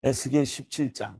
에스겔 17장.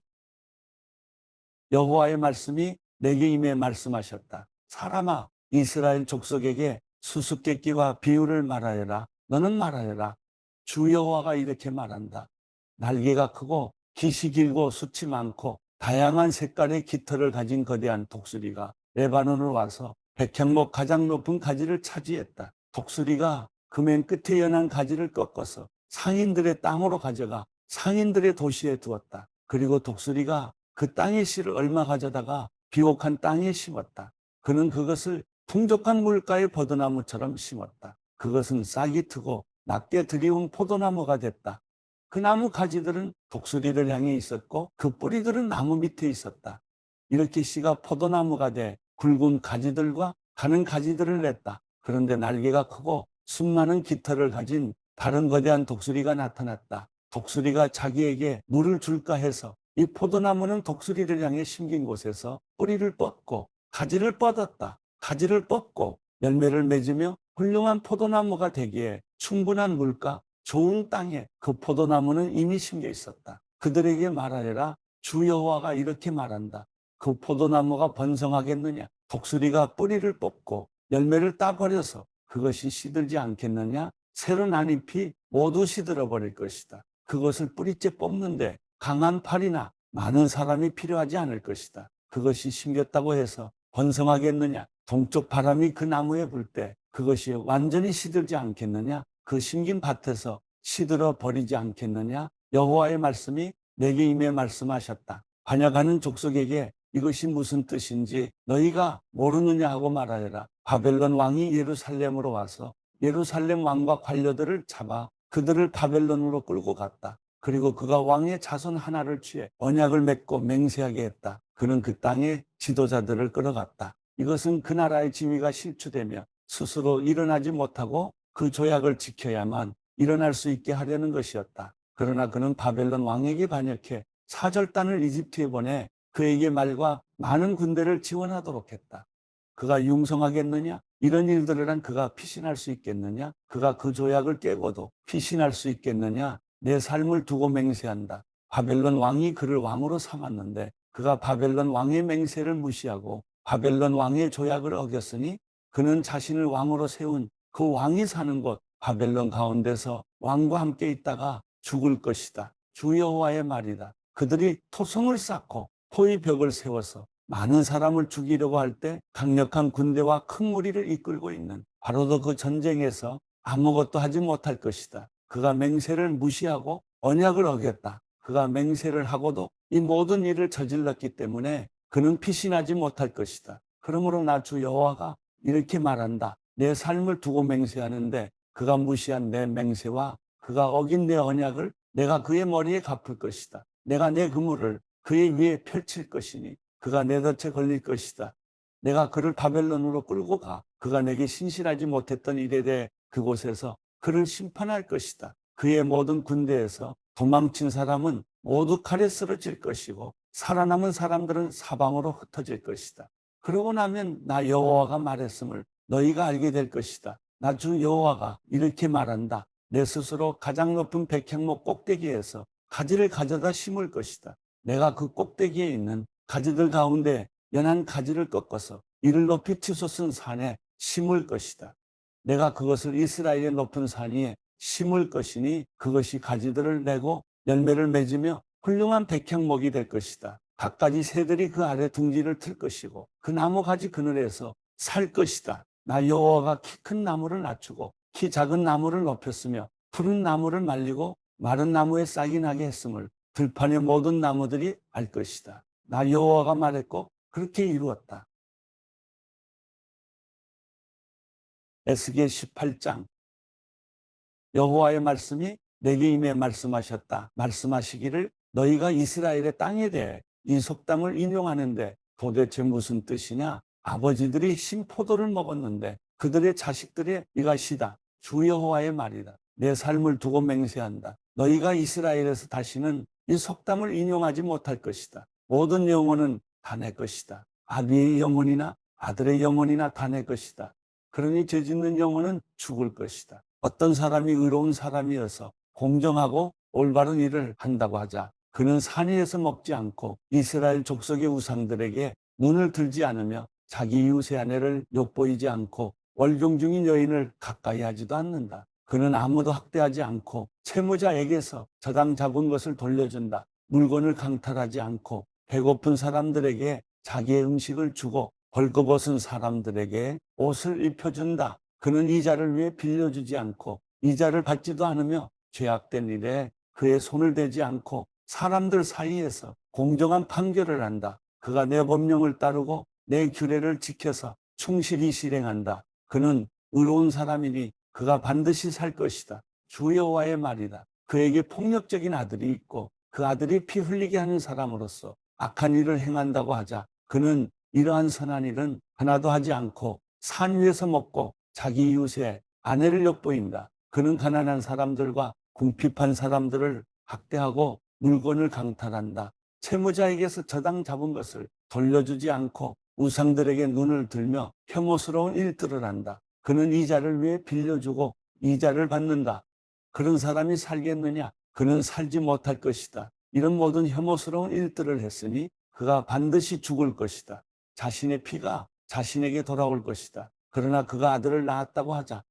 여호와의 말씀이 내게 임해 말씀하셨다. 사람아, 이스라엘 족속에게 수수께끼와 비유를 말하여라. 너는 말하여라. 주 여호와가 이렇게 말한다. 날개가 크고 깃이 길고 숱이 많고 다양한 색깔의 깃털을 가진 거대한 독수리가 레바논으로 와서 백향목 가장 높은 가지를 차지했다. 독수리가 그 맨 끝에 연한 가지를 꺾어서 상인들의 땅으로 가져가 상인들의 도시에 두었다. 그리고 독수리가 그 땅의 씨를 얼마 가져다가 비옥한 땅에 심었다. 그는 그것을 풍족한 물가의 버드나무처럼 심었다. 그것은 싹이 트고 낮게 들이운 포도나무가 됐다. 그 나무 가지들은 독수리를 향해 있었고 그 뿌리들은 나무 밑에 있었다. 이렇게 씨가 포도나무가 돼 굵은 가지들과 가는 가지들을 냈다. 그런데 날개가 크고 수많은 깃털을 가진 다른 거대한 독수리가 나타났다. 독수리가 자기에게 물을 줄까 해서 이 포도나무는 독수리를 향해 심긴 곳에서 뿌리를 뻗고 가지를 뻗었다. 가지를 뻗고 열매를 맺으며 훌륭한 포도나무가 되기에 충분한 물가, 좋은 땅에 그 포도나무는 이미 심겨 있었다. 그들에게 말하여라. 주 여호와가 이렇게 말한다. 그 포도나무가 번성하겠느냐? 독수리가 뿌리를 뽑고 열매를 따버려서 그것이 시들지 않겠느냐? 새로 난 잎이 모두 시들어 버릴 것이다. 그것을 뿌리째 뽑는데 강한 팔이나 많은 사람이 필요하지 않을 것이다. 그것이 심겼다고 해서 번성하겠느냐? 동쪽 바람이 그 나무에 불 때 그것이 완전히 시들지 않겠느냐? 그 심긴 밭에서 시들어 버리지 않겠느냐? 여호와의 말씀이 내게 임해 말씀하셨다. 반역하는 족속에게 이것이 무슨 뜻인지 너희가 모르느냐 하고 말하여라. 바벨론 왕이 예루살렘으로 와서 예루살렘 왕과 관료들을 잡아 그들을 바벨론으로 끌고 갔다. 그리고 그가 왕의 자손 하나를 취해 언약을 맺고 맹세하게 했다. 그는 그 땅의 지도자들을 끌어갔다. 이것은 그 나라의 지위가 실추되며 스스로 일어나지 못하고 그 조약을 지켜야만 일어날 수 있게 하려는 것이었다. 그러나 그는 바벨론 왕에게 반역해 사절단을 이집트에 보내 그에게 말과 많은 군대를 지원하도록 했다. 그가 융성하겠느냐? 이런 일들을 한 그가 피신할 수 있겠느냐? 그가 그 조약을 깨고도 피신할 수 있겠느냐? 내 삶을 두고 맹세한다. 바벨론 왕이 그를 왕으로 삼았는데 그가 바벨론 왕의 맹세를 무시하고 바벨론 왕의 조약을 어겼으니 그는 자신을 왕으로 세운 그 왕이 사는 곳 바벨론 가운데서 왕과 함께 있다가 죽을 것이다. 주 여호와의 말이다. 그들이 토성을 쌓고 포위벽을 세워서 많은 사람을 죽이려고 할 때 강력한 군대와 큰 무리를 이끌고 있는 바로도 그 전쟁에서 아무것도 하지 못할 것이다. 그가 맹세를 무시하고 언약을 어겼다. 그가 맹세를 하고도 이 모든 일을 저질렀기 때문에 그는 피신하지 못할 것이다. 그러므로 나 주 여호와가 이렇게 말한다. 내 삶을 두고 맹세하는데 그가 무시한 내 맹세와 그가 어긴 내 언약을 내가 그의 머리에 갚을 것이다. 내가 내 그물을 그의 위에 펼칠 것이니 그가 내 덫에 걸릴 것이다. 내가 그를 바벨론으로 끌고 가 그가 내게 신실하지 못했던 일에 대해 그곳에서 그를 심판할 것이다. 그의 모든 군대에서 도망친 사람은 모두 칼에 쓰러질 것이고 살아남은 사람들은 사방으로 흩어질 것이다. 그러고 나면 나 여호와가 말했음을 너희가 알게 될 것이다. 나 주 여호와가 이렇게 말한다. 내 스스로 가장 높은 백향목 꼭대기에서 가지를 가져다 심을 것이다. 내가 그 꼭대기에 있는 가지들 가운데 연한 가지를 꺾어서 이를 높이 치솟은 산에 심을 것이다. 내가 그것을 이스라엘의 높은 산 위에 심을 것이니 그것이 가지들을 내고 열매를 맺으며 훌륭한 백향목이 될 것이다. 갖가지 새들이 그 아래 둥지를 틀 것이고 그 나무 가지 그늘에서 살 것이다. 나 여호와가 키 큰 나무를 낮추고 키 작은 나무를 높였으며 푸른 나무를 말리고 마른 나무에 싹이 나게 했음을 들판의 모든 나무들이 알 것이다. 나 여호와가 말했고 그렇게 이루었다. 에스겔 18장. 여호와의 말씀이 내게 임해 말씀하셨다. 말씀하시기를 너희가 이스라엘의 땅에 대해 이 속담을 인용하는데 도대체 무슨 뜻이냐? 아버지들이 신 포도를 먹었는데 그들의 자식들의 이것이다. 주 여호와의 말이다. 내 삶을 두고 맹세한다. 너희가 이스라엘에서 다시는 이 속담을 인용하지 못할 것이다. 모든 영혼은 다 내 것이다. 아비의 영혼이나 아들의 영혼이나 다 내 것이다. 그러니 죄짓는 영혼은 죽을 것이다. 어떤 사람이 의로운 사람이어서 공정하고 올바른 일을 한다고 하자. 그는 산 위에서 먹지 않고 이스라엘 족속의 우상들에게 눈을 들지 않으며 자기 이웃의 아내를 엿보이지 않고 월경 중인 여인을 가까이 하지도 않는다. 그는 아무도 학대하지 않고 채무자에게서 저당 잡은 것을 돌려준다. 물건을 강탈하지 않고 배고픈 사람들에게 자기의 음식을 주고 벌거벗은 사람들에게 옷을 입혀준다. 그는 이자를 위해 빌려주지 않고 이자를 받지도 않으며 죄악된 일에 그의 손을 대지 않고 사람들 사이에서 공정한 판결을 한다. 그가 내 법령을 따르고 내 규례를 지켜서 충실히 실행한다. 그는 의로운 사람이니 그가 반드시 살 것이다. 주 여호와의 말이다. 그에게 폭력적인 아들이 있고 그 아들이 피 흘리게 하는 사람으로서 악한 일을 행한다고 하자 그는 이러한 선한 일은 하나도 하지 않고 산 위에서 먹고 자기 이웃의 아내를 엿보인다. 그는 가난한 사람들과 궁핍한 사람들을 학대하고 물건을 강탈한다. 채무자에게서 저당 잡은 것을 돌려주지 않고 우상들에게 눈을 들며 혐오스러운 일들을 한다. 그는 이자를 위해 빌려주고 이자를 받는다. 그런 사람이 살겠느냐? 그는 살지 못할 것이다. 이런 모든 혐오스러운 일들을 했으니 그가 반드시 죽을 것이다. 자신의 피가 자신에게 돌아올 것이다. 그러나 그가 아들을 낳았다고 하자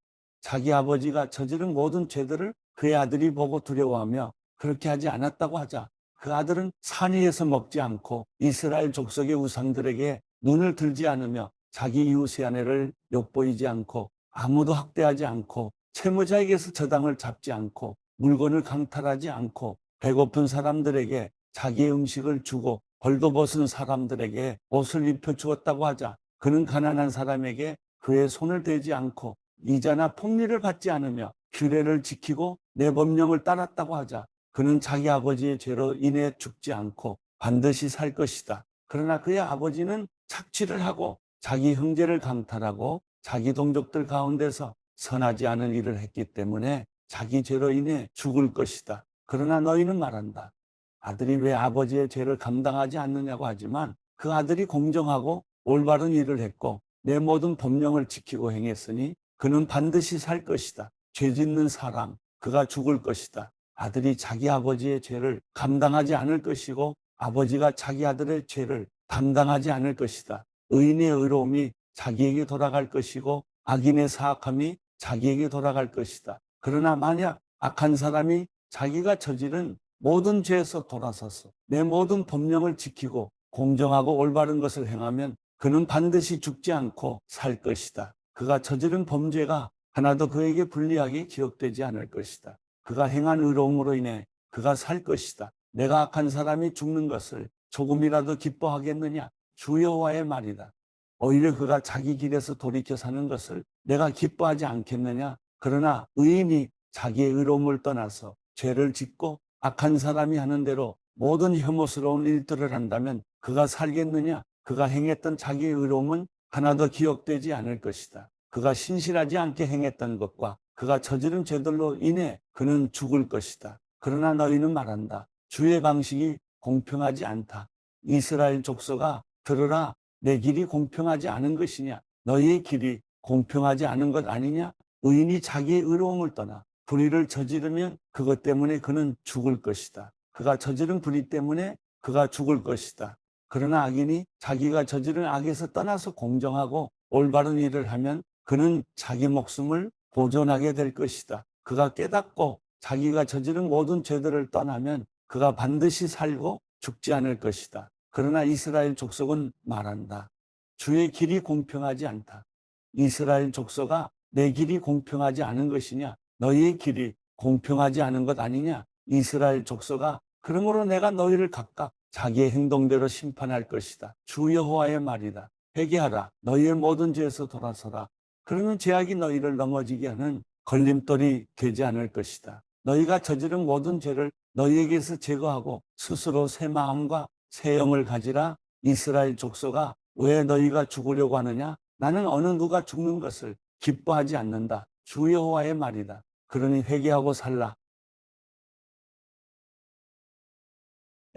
자기 아버지가 저지른 모든 죄들을 그의 아들이 보고 두려워하며 그렇게 하지 않았다고 하자 그 아들은 산 위에서 먹지 않고 이스라엘 족속의 우상들에게 눈을 들지 않으며 자기 이웃의 아내를 엿보이지 않고 아무도 학대하지 않고 채무자에게서 저당을 잡지 않고 물건을 강탈하지 않고 배고픈 사람들에게 자기의 음식을 주고 벌거벗은 사람들에게 옷을 입혀 주었다고 하자 그는 가난한 사람에게 그의 손을 대지 않고 이자나 폭리를 받지 않으며 규례를 지키고 내 법령을 따랐다고 하자 그는 자기 아버지의 죄로 인해 죽지 않고 반드시 살 것이다. 그러나 그의 아버지는 착취를 하고 자기 형제를 강탈하고 자기 동족들 가운데서 선하지 않은 일을 했기 때문에 자기 죄로 인해 죽을 것이다. 그러나 너희는 말한다. 아들이 왜 아버지의 죄를 감당하지 않느냐고 하지만 그 아들이 공정하고 올바른 일을 했고 내 모든 법령을 지키고 행했으니 그는 반드시 살 것이다. 죄 짓는 사람, 그가 죽을 것이다. 아들이 자기 아버지의 죄를 감당하지 않을 것이고 아버지가 자기 아들의 죄를 담당하지 않을 것이다. 의인의 의로움이 자기에게 돌아갈 것이고 악인의 사악함이 자기에게 돌아갈 것이다. 그러나 만약 악한 사람이 자기가 저지른 모든 죄에서 돌아서서 내 모든 법령을 지키고 공정하고 올바른 것을 행하면 그는 반드시 죽지 않고 살 것이다. 그가 저지른 범죄가 하나도 그에게 불리하게 기억되지 않을 것이다. 그가 행한 의로움으로 인해 그가 살 것이다. 내가 악한 사람이 죽는 것을 조금이라도 기뻐하겠느냐? 주 여호와의 말이다. 오히려 그가 자기 길에서 돌이켜 사는 것을 내가 기뻐하지 않겠느냐? 그러나 의인이 자기의 의로움을 떠나서 죄를 짓고 악한 사람이 하는 대로 모든 혐오스러운 일들을 한다면 그가 살겠느냐? 그가 행했던 자기의 의로움은 하나도 기억되지 않을 것이다. 그가 신실하지 않게 행했던 것과 그가 저지른 죄들로 인해 그는 죽을 것이다. 그러나 너희는 말한다. 주의 방식이 공평하지 않다. 이스라엘 족속아 들으라. 내 길이 공평하지 않은 것이냐? 너희의 길이 공평하지 않은 것 아니냐? 의인이 자기의 의로움을 떠나 불의를 저지르면 그것 때문에 그는 죽을 것이다. 그가 저지른 불의 때문에 그가 죽을 것이다. 그러나 악인이 자기가 저지른 악에서 떠나서 공정하고 올바른 일을 하면 그는 자기 목숨을 보존하게 될 것이다. 그가 깨닫고 자기가 저지른 모든 죄들을 떠나면 그가 반드시 살고 죽지 않을 것이다. 그러나 이스라엘 족속은 말한다. 주의 길이 공평하지 않다. 이스라엘 족속아 내 길이 공평하지 않은 것이냐? 너희의 길이 공평하지 않은 것 아니냐? 이스라엘 족속아 그러므로 내가 너희를 각각 자기의 행동대로 심판할 것이다. 주 여호와의 말이다. 회개하라. 너희의 모든 죄에서 돌아서라. 그러면 죄악이 너희를 넘어지게 하는 걸림돌이 되지 않을 것이다. 너희가 저지른 모든 죄를 너희에게서 제거하고 스스로 새 마음과 새 영을 가지라. 이스라엘 족속아 왜 너희가 죽으려고 하느냐? 나는 어느 누가 죽는 것을 기뻐하지 않는다. 주 여호와의 말이다. 그러니 회개하고 살라.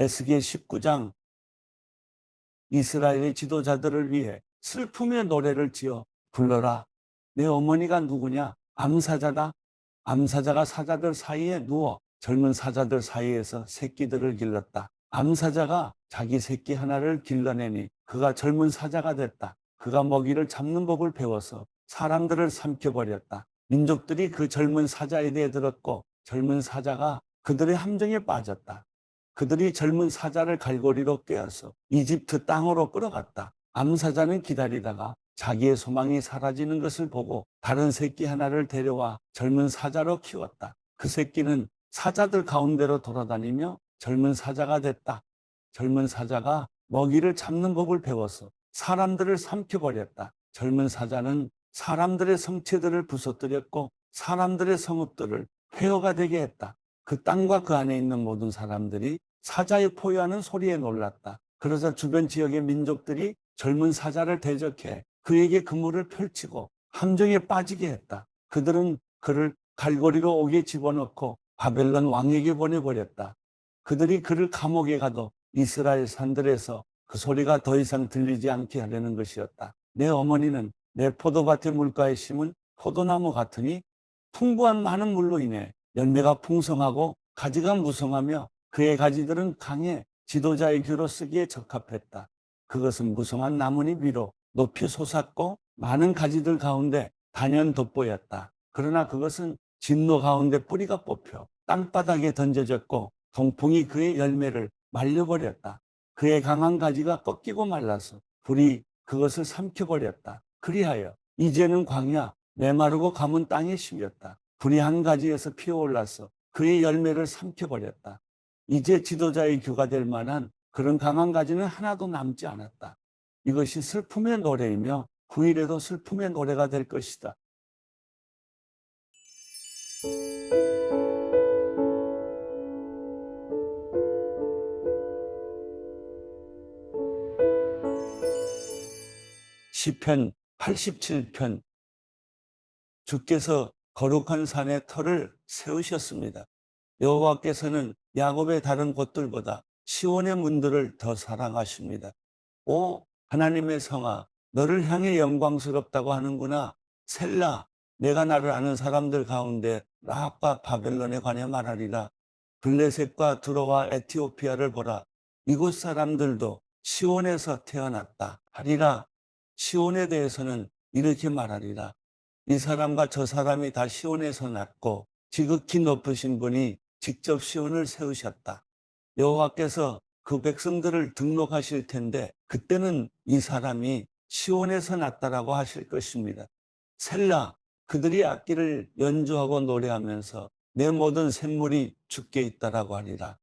에스겔 19장 이스라엘의 지도자들을 위해 슬픔의 노래를 지어 불러라. 내 어머니가 누구냐? 암사자다. 암사자가 사자들 사이에 누워 젊은 사자들 사이에서 새끼들을 길렀다. 암사자가 자기 새끼 하나를 길러내니 그가 젊은 사자가 됐다. 그가 먹이를 잡는 법을 배워서 사람들을 삼켜버렸다. 민족들이 그 젊은 사자에 대해 들었고 젊은 사자가 그들의 함정에 빠졌다. 그들이 젊은 사자를 갈고리로 꿰어서 이집트 땅으로 끌어갔다. 암사자는 기다리다가 자기의 소망이 사라지는 것을 보고 다른 새끼 하나를 데려와 젊은 사자로 키웠다. 그 새끼는 사자들 가운데로 돌아다니며 젊은 사자가 됐다. 젊은 사자가 먹이를 잡는 법을 배워서 사람들을 삼켜버렸다. 젊은 사자는 사람들의 성체들을 부서뜨렸고 사람들의 성읍들을 회어가 되게 했다. 그 땅과 그 안에 있는 모든 사람들이 사자의 포효하는 소리에 놀랐다. 그러자 주변 지역의 민족들이 젊은 사자를 대적해 그에게 그물을 펼치고 함정에 빠지게 했다. 그들은 그를 갈고리로 옥에 집어넣고 바벨론 왕에게 보내버렸다. 그들이 그를 감옥에 가도 이스라엘 산들에서 그 소리가 더 이상 들리지 않게 하려는 것이었다. 내 어머니는 내 포도밭의 물가에 심은 포도나무 같으니 풍부한 많은 물로 인해 열매가 풍성하고 가지가 무성하며 그의 가지들은 강해 지도자의 귀로 쓰기에 적합했다. 그것은 무성한 나뭇잎 위로 높이 솟았고 많은 가지들 가운데 단연 돋보였다. 그러나 그것은 진노 가운데 뿌리가 뽑혀 땅바닥에 던져졌고 동풍이 그의 열매를 말려버렸다. 그의 강한 가지가 꺾이고 말라서 불이 그것을 삼켜버렸다. 그리하여 이제는 광야 메마르고 가문 땅에 심겼다. 불이 한 가지에서 피어올라서 그의 열매를 삼켜버렸다. 이제 지도자의 규가 될 만한 그런 강한 가지는 하나도 남지 않았다. 이것이 슬픔의 노래이며 후일에도 슬픔의 노래가 될 것이다. 시편 87편. 주께서 거룩한 산에 터를 세우셨습니다. 여호와께서는 야곱의 다른 곳들보다 시온의 문들을 더 사랑하십니다. 오 하나님의 성아, 너를 향해 영광스럽다고 하는구나. 셀라, 내가 나를 아는 사람들 가운데 라합과 바벨론에 관해 말하리라. 블레셋과 두로와 에티오피아를 보라. 이곳 사람들도 시온에서 태어났다 하리라. 시온에 대해서는 이렇게 말하리라. 이 사람과 저 사람이 다 시온에서 났고 지극히 높으신 분이 직접 시온을 세우셨다. 여호와께서 그 백성들을 등록하실 텐데 그때는 이 사람이 시온에서 났다라고 하실 것입니다. 셀라, 그들이 악기를 연주하고 노래하면서 내 모든 샘물이 주께 있다라고 하리라.